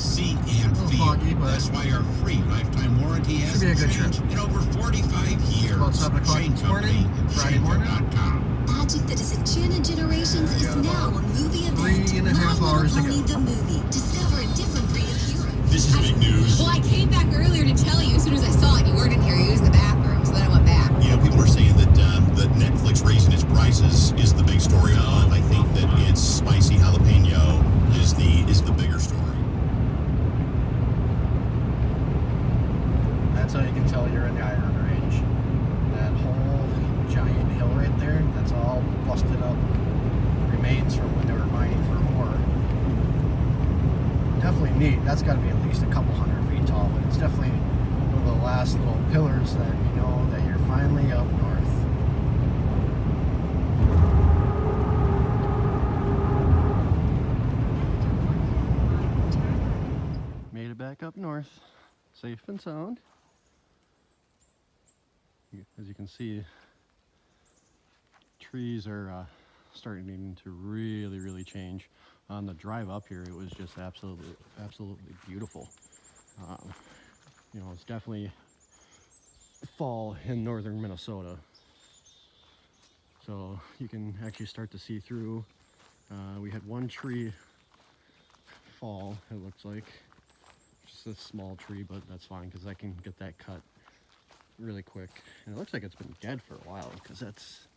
see and feel. Foggy, but that's why our free lifetime warranty has be a good trip. in over 45 years. About 7 o'clock Shane this morning, Company at Friday morning. Shaneco.com. Magic that is a Gen and Generations Yeah, is now a movie event. 3.5 hours to My Little go. Pony the movie. Discover a different breed of hero. This is big news. Well, I came back earlier to tell you as soon as I saw it. You weren't in here. You used the bathroom, so then I went back. You know, people are saying that Netflix raising its prices is the big story of the month. I think that it's spicy jalapeno is the bigger story. That's how you can tell you're in the Iron Range. That whole giant hill right there, that's all busted up remains from when they were mining for ore. Definitely neat. That's got to be at least a couple 100 feet tall, but it's definitely one of the last little pillars that you know that you're finally up north. Made it back up north, safe and sound. As you can see, trees are starting to really change. On the drive up here, it was just absolutely beautiful. You know, it's definitely fall in northern Minnesota, so you can actually start to see through. We had one tree fall, it looks like, just a small tree, but that's fine because I can get that cut really quick. And it looks like it's been dead for a while because that's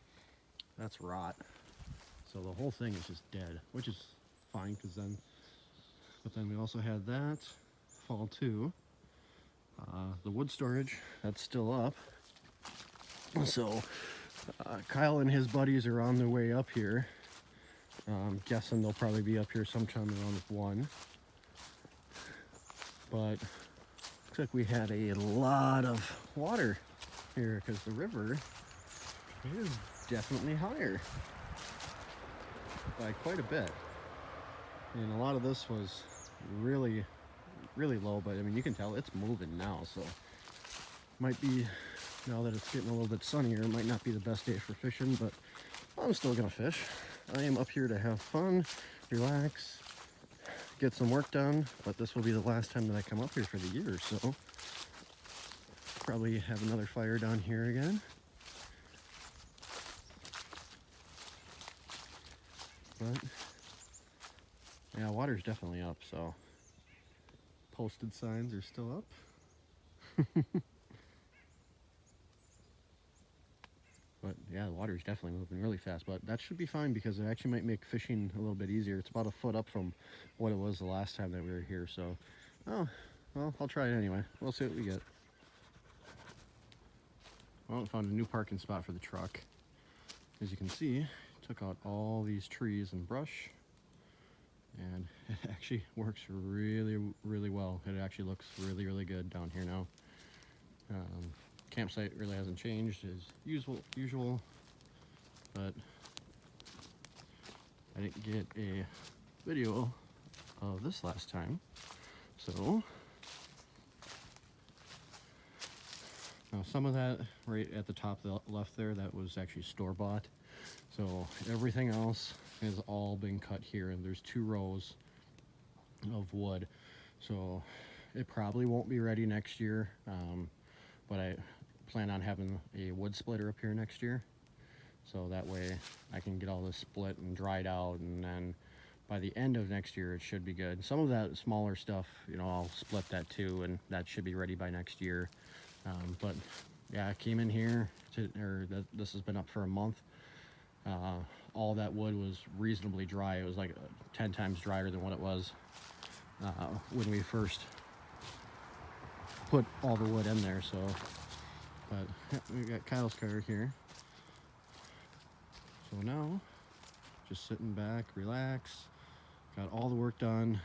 rot. So the whole thing is just dead, which is fine because then we also had that fall too. The wood storage, that's still up. So Kyle and his buddies are on their way up here. Guessing they'll probably be up here sometime around 1. But looks like we had a lot of water here because the river is definitely higher by quite a bit. And a lot of this was really low, but I mean, you can tell it's moving now, so might be, now that it's getting a little bit sunnier, it might not be the best day for fishing, but I'm still gonna fish. I am up here to have fun, relax, get some work done, but this will be the last time that I come up here for the year, so probably have another fire down here again. But yeah, water's definitely up, so posted signs are still up. But yeah, the water's definitely moving really fast, but that should be fine because it actually might make fishing a little bit easier. It's about a foot up from what it was the last time that we were here, so oh well, I'll try it anyway. We'll see what we get. Well, I found a new parking spot for the truck. As you can see, took out all these trees and brush, and it actually works really well. It actually looks really good down here now. Campsite really hasn't changed as usual, but I didn't get a video of this last time, so now some of that right at the top left there, that was actually store-bought. So everything else has all been cut here, and there's 2 rows of wood. So it probably won't be ready next year, but I plan on having a wood splitter up here next year. So that way I can get all this split and dried out, and then by the end of next year it should be good. Some of that smaller stuff, you know, I'll split that too, and that should be ready by next year. But yeah, I came in here this has been up for a month. All that wood was reasonably dry. It was like 10 times drier than what it was when we first put all the wood in there. So, but yeah, we got Kyle's car here. So now, just sitting back, relax. Got all the work done.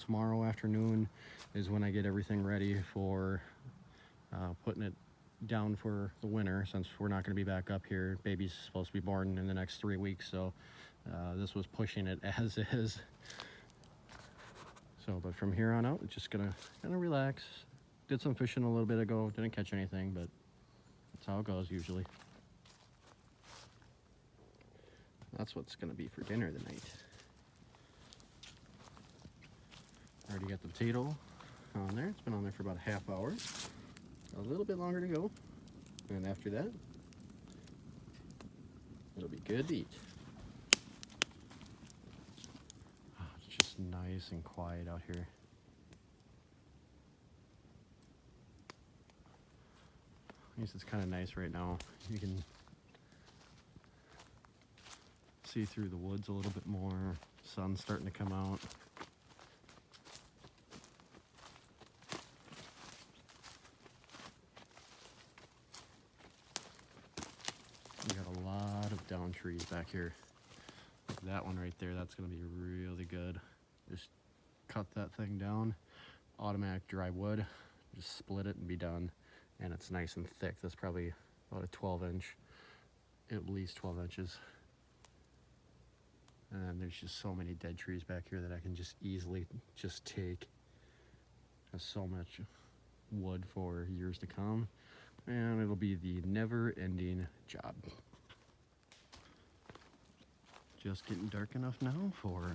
Tomorrow afternoon is when I get everything ready for putting it down for the winter, since we're not going to be back up here. Baby's supposed to be born in the next 3 weeks, so this was pushing it as is. So, but from here on out, it's just gonna relax. Did some fishing a little bit ago, didn't catch anything, but that's how it goes usually. That's what's gonna be for dinner tonight. Already got the potato on there. It's been on there for about a half hour. A little bit longer to go. And after that, it'll be good to eat. Oh, it's just nice and quiet out here. I guess it's kind of nice right now. You can see through the woods a little bit more. Sun's starting to come out. We got a lot of down trees back here. Like that one right there, that's gonna be really good. Just cut that thing down, automatic dry wood, just split it and be done. And it's nice and thick. That's probably about a 12-inch, at least 12 inches. And there's just so many dead trees back here that I can just easily just take. There's so much wood for years to come. And it'll be the never-ending job. Just getting dark enough now for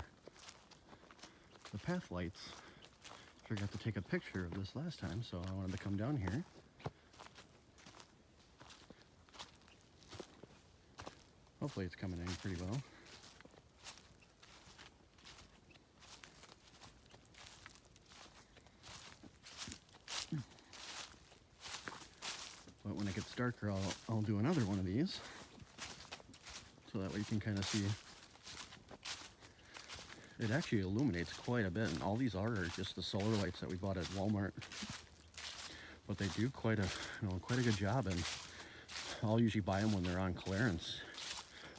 the path lights. Forgot to take a picture of this last time, so I wanted to come down here. Hopefully it's coming in pretty well. But when it gets darker, I'll do another one of these. So that way you can kind of see. It actually illuminates quite a bit, and all these are just the solar lights that we bought at Walmart. But they do quite a good job, and I'll usually buy them when they're on clearance.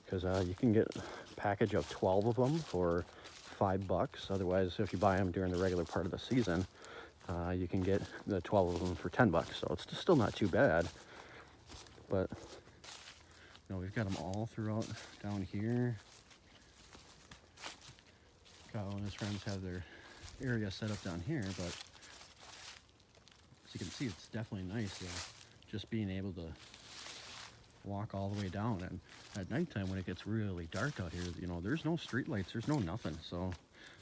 Because you can get a package of 12 of them for $5. Otherwise, if you buy them during the regular part of the season, you can get the 12 of them for $10. So it's still not too bad. But we've got them all throughout down here. Kyle and his friends have their area set up down here, but as you can see, it's definitely nice just being able to walk all the way down. And at nighttime when it gets really dark out here, there's no street lights, there's no nothing. So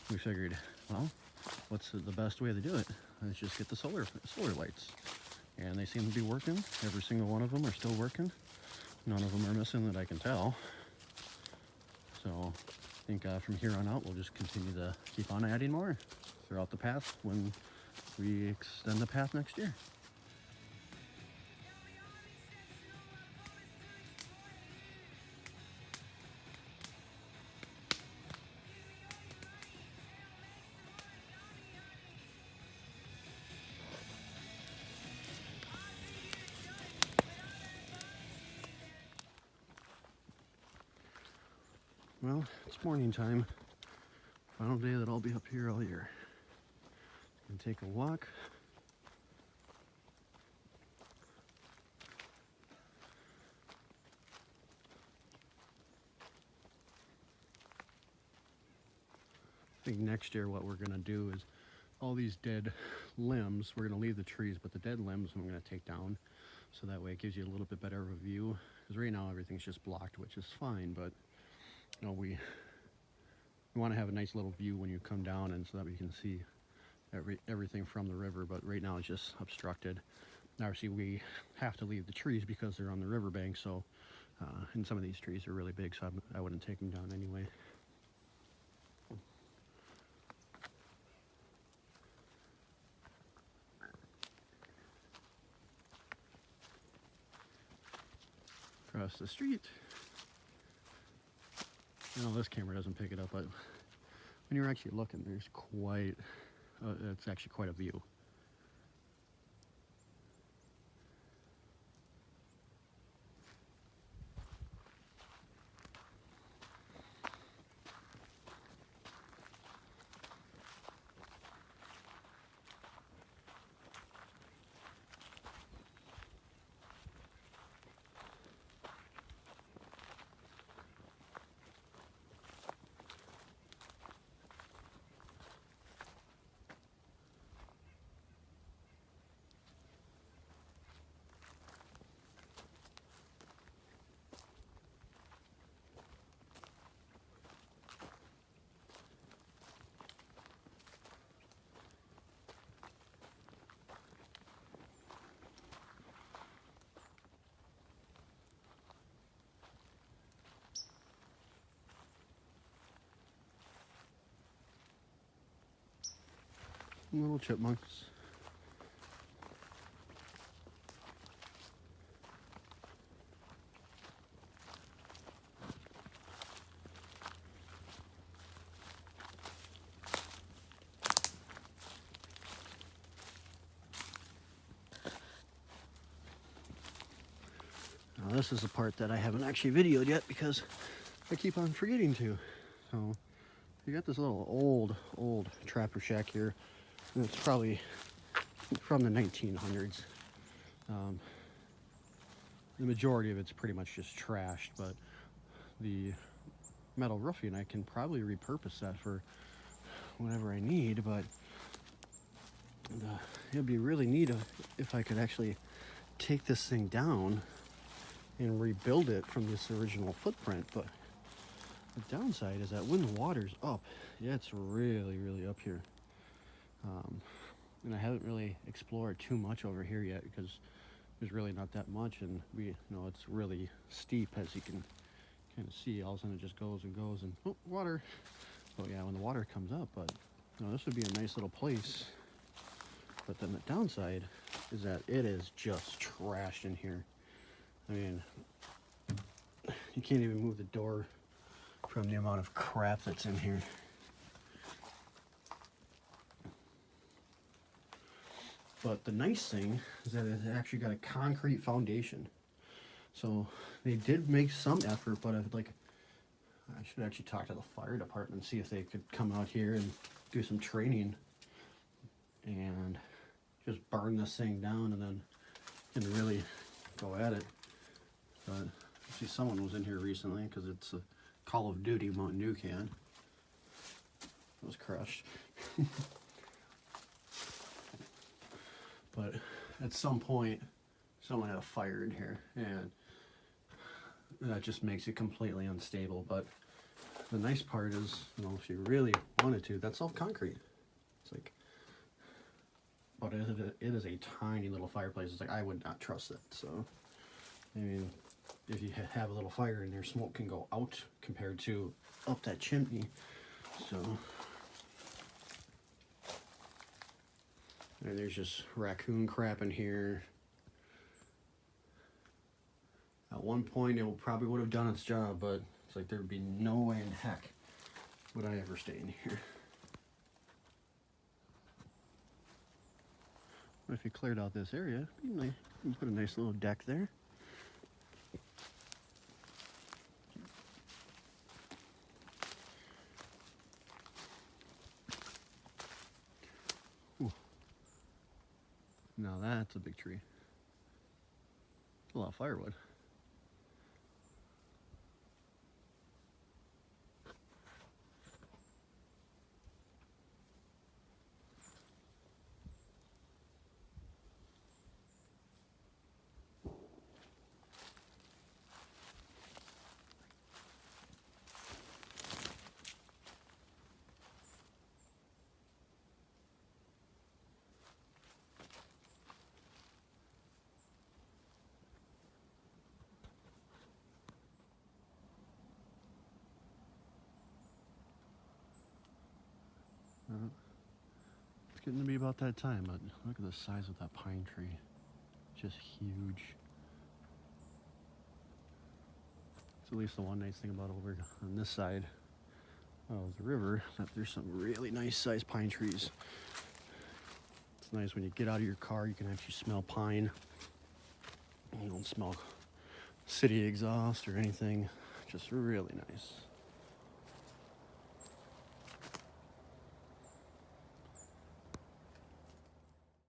we figured, well, what's the best way to do it? Let's just get the solar lights. And they seem to be working. Every single one of them are still working. None of them are missing that I can tell. So I think from here on out, we'll just continue to keep on adding more throughout the path when we extend the path next year. Well, it's morning time. Final day that I'll be up here all year. Gonna take a walk. I think next year what we're gonna do is all these dead limbs, we're gonna leave the trees, but the dead limbs I'm gonna take down. So that way it gives you a little bit better of a view. Because right now everything's just blocked, which is fine, but we want to have a nice little view when you come down, and so that we can see everything from the river. But right now it's just obstructed. Obviously we have to leave the trees because they're on the riverbank, so and some of these trees are really big, so I wouldn't take them down anyway. Across the street. This camera doesn't pick it up, but when you're actually looking, there's it's actually quite a view. Little chipmunks. Now this is the part that I haven't actually videoed yet because I keep on forgetting to. So you got this little old trapper shack here, and it's probably from the 1900s. The majority of it's pretty much just trashed, but the metal roofing, I can probably repurpose that for whatever I need, but it'd be really neat if I could actually take this thing down and rebuild it from this original footprint. But the downside is that when the water's up, yeah, it's really up here. And I haven't really explored too much over here yet because there's really not that much, and it's really steep, as you can kind of see. All of a sudden it just goes and goes, and oh, water. So yeah, when the water comes up, but this would be a nice little place. But then the downside is that it is just trashed in here. I mean, you can't even move the door from the amount of crap that's in here. But the nice thing is that it's actually got a concrete foundation. So they did make some effort, but I should actually talk to the fire department and see if they could come out here and do some training and just burn this thing down and then can really go at it. But I see someone was in here recently because it's a Call of Duty Mount Nucan. It was crushed. But at some point, someone had a fire in here, and that just makes it completely unstable. But the nice part is, if you really wanted to, that's all concrete. It's like, but it is a tiny little fireplace. It's like, I would not trust it. So, I mean, if you have a little fire in there, smoke can go out compared to up that chimney. So, and there's just raccoon crap in here. At one point, it probably would have done its job, but it's like there'd be no way in heck would I ever stay in here. But if you cleared out this area, it'd be nice. You can put a nice little deck there. Ooh. Now that's a big tree. A lot of firewood. It's getting to be about that time, but look at the size of that pine tree. Just huge. It's at least the one nice thing about over on this side of the river, that there's some really nice sized pine trees. It's nice when you get out of your car, you can actually smell pine. You don't smell city exhaust or anything. Just really nice.